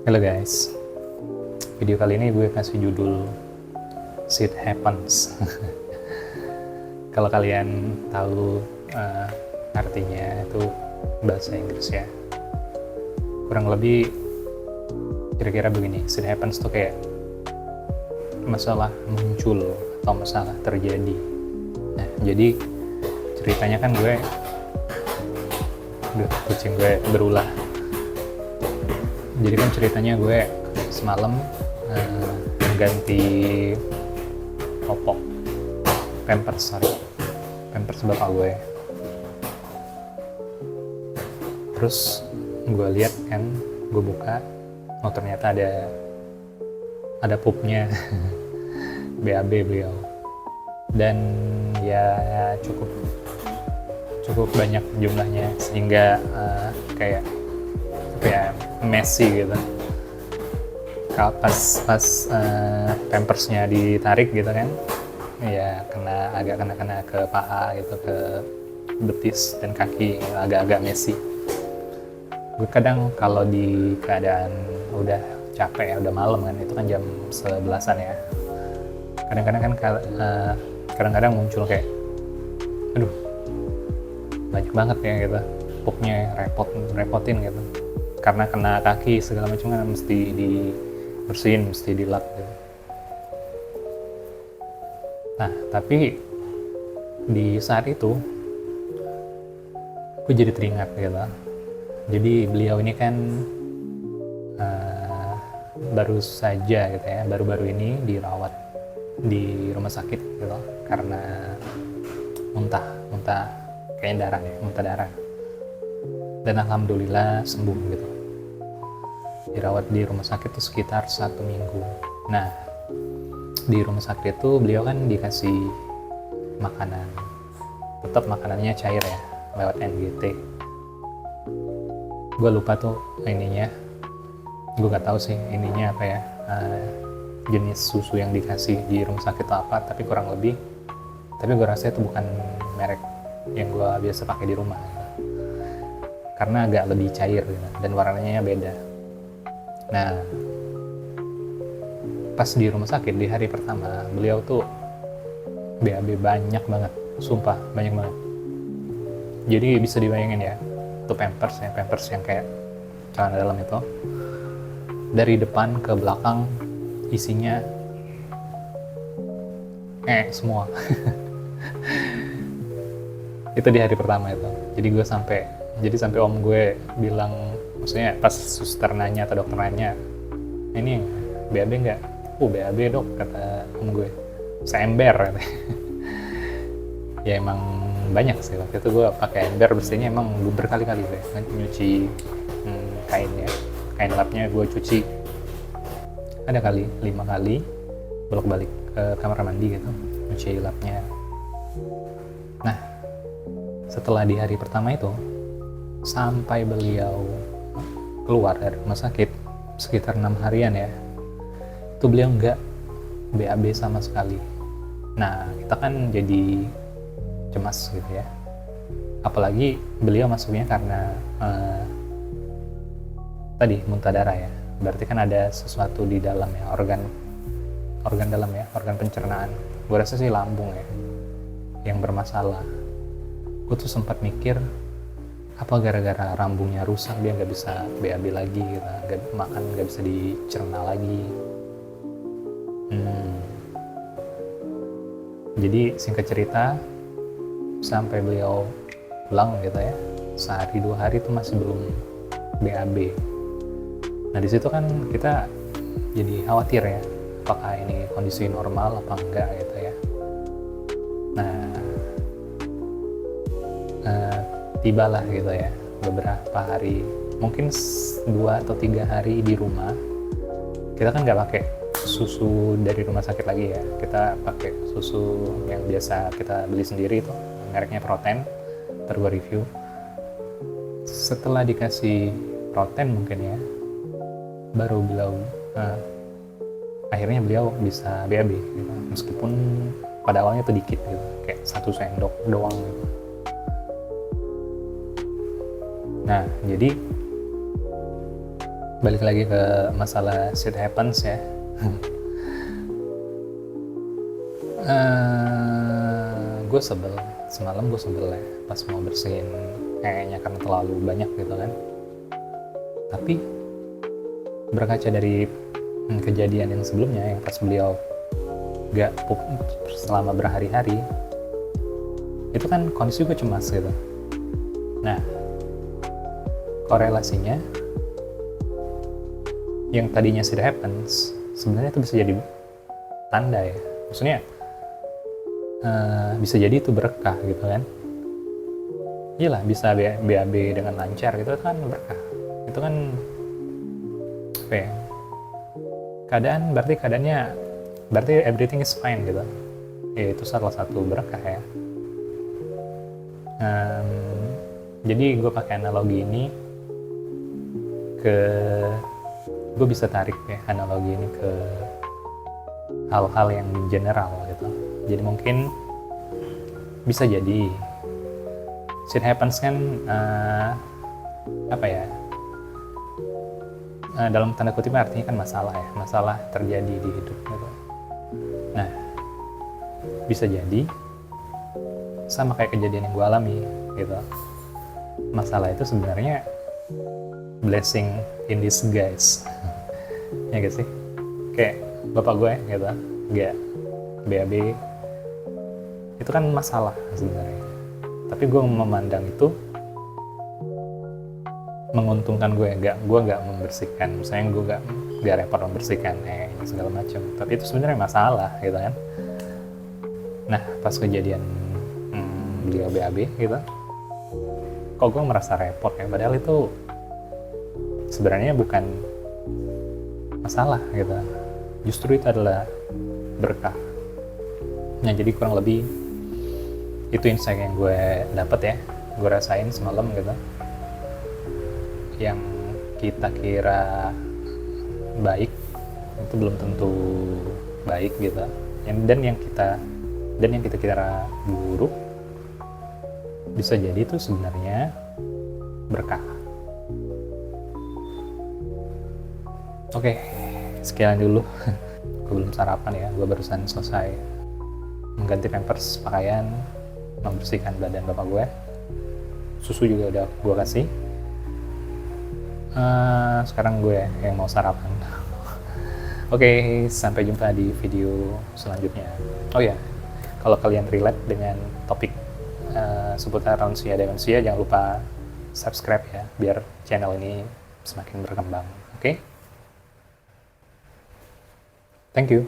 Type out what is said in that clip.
Halo guys, video kali ini gue kasih judul Shit Happens. Kalau kalian tahu artinya itu bahasa Inggris ya, kurang lebih kira-kira begini. Shit happens tuh kayak masalah muncul atau masalah terjadi. Nah, jadi ceritanya kan kucing gue berulah. Jadi kan ceritanya gue semalam mengganti popok pampers bapak gue. Terus gue lihat kan, gue buka, oh ternyata ada pupnya. BAB beliau. Dan ya cukup banyak jumlahnya sehingga kayak messy gitu. Pas pampersnya ditarik gitu kan, ya agak kena ke paha gitu, ke betis dan kaki, agak messy. Gue kadang kalau di keadaan udah capek ya, udah malam kan, itu kan jam 11-an ya, kadang-kadang muncul kayak aduh banyak banget ya gitu, pupnya repotin gitu, karena kena kaki segala macam kan, mesti dibersihin, mesti dilap gitu. Nah, tapi di saat itu gue jadi teringat gitu. Jadi beliau ini kan baru saja gitu ya, baru-baru ini dirawat di rumah sakit gitu karena muntah kayak muntah darah. Dan alhamdulillah sembuh gitu. Dirawat di rumah sakit itu sekitar 1 minggu. Nah, di rumah sakit itu beliau kan dikasih makanan, tetap makanannya cair ya, lewat NGT. Gue lupa tuh ininya, gue gak tahu sih ininya apa ya, jenis susu yang dikasih di rumah sakit itu apa, tapi kurang lebih, tapi gue rasa itu bukan merek yang gue biasa pakai di rumah gitu. Karena agak lebih cair gitu, dan warnanya beda. Nah, pas di rumah sakit di hari pertama, beliau tuh BAB banyak banget, sumpah banyak banget. Jadi bisa dibayangin ya, itu pampers yang kayak celana dalam itu, dari depan ke belakang isinya semua. Itu di hari pertama itu. Jadi sampai om gue bilang, maksudnya pas suster nanya atau dokter nanya, ini BAB nggak? BAB dok, kata om gue, seember katanya. Ya emang banyak sih, waktu itu gue pakai ember bersihnya emang berkali-kali gue nyuci kain lapnya gue cuci ada kali 5 kali, bolak-balik ke kamar mandi gitu, nyuci lapnya. Nah, setelah di hari pertama itu, sampai beliau keluar dari rumah sakit sekitar 6 harian ya, itu beliau nggak BAB sama sekali. Nah, kita kan jadi cemas gitu ya, apalagi beliau masuknya karena tadi muntah darah ya, berarti kan ada sesuatu di dalam ya, organ dalam ya, organ pencernaan. Gue rasa sih lambung ya yang bermasalah. Gue tuh sempat mikir, apa gara-gara lambungnya rusak dia nggak bisa BAB lagi gitu, nggak bisa dicerna lagi. Jadi singkat cerita, sampai beliau pulang gitu ya, sehari 2 hari itu masih belum BAB. Nah, di situ kan kita jadi khawatir ya, apakah ini kondisi normal apa enggak gitu ya. Nah, tibalah gitu ya, beberapa hari, mungkin 2 atau 3 hari di rumah. Kita kan nggak pakai susu dari rumah sakit lagi ya, kita pakai susu yang biasa kita beli sendiri itu, mereknya Proten, ntar gue review. Setelah dikasih Proten mungkin ya, baru akhirnya beliau bisa BAB gitu. Meskipun pada awalnya itu dikit gitu, kayak 1 sendok doang gitu. Nah, jadi balik lagi ke masalah shit happens ya. Gue sebel, semalam gue sebel ya pas mau bersihin kayaknya karena terlalu banyak gitu kan. Tapi berkaca dari kejadian yang sebelumnya yang pas beliau gak pup selama berhari-hari, itu kan kondisi gue cemas gitu. Nah, korelasinya yang tadinya shit happens sebenarnya itu bisa jadi tanda ya, maksudnya bisa jadi itu berkah gitu kan. Iyalah, bisa BAB dengan lancar gitu kan berkah. Itu kan apa ya, berarti everything is fine gitu ya, itu salah satu berkah ya. Jadi gue pakai analogi ini gue bisa tarik ya analogi ini ke hal-hal yang general gitu. Jadi mungkin bisa jadi shit happens kan apa ya, dalam tanda kutip artinya kan masalah ya, masalah terjadi di hidup gitu. Nah, bisa jadi sama kayak kejadian yang gue alami gitu. Masalah itu sebenarnya blessing in disguise. Ya gak sih? Kayak bapak gue gitu, gak BAB, itu kan masalah sebenarnya. Tapi gue memandang itu menguntungkan gue gak membersihkan, misalnya gue gak repot membersihkan segala macam. Tapi itu sebenarnya masalah gitu kan. Nah, pas kejadian beliau BAB gitu, kok gue merasa repot ya, padahal itu sebenarnya bukan masalah gitu, justru itu adalah berkah. Nah, jadi kurang lebih itu insight yang gue dapet ya, gue rasain semalam gitu. Yang kita kira baik itu belum tentu baik gitu, dan yang kita kira buruk bisa jadi itu sebenarnya berkah. Oke, sekian dulu. Gue belum sarapan ya, gue barusan selesai mengganti pampers pakaian, membersihkan badan bapak gue, susu juga udah gue kasih. Sekarang gue yang mau sarapan. Oke, sampai jumpa di video selanjutnya. Oh ya, kalau kalian relate dengan topik seputar lansia demensia, jangan lupa subscribe ya, biar channel ini semakin berkembang. Oke? Thank you.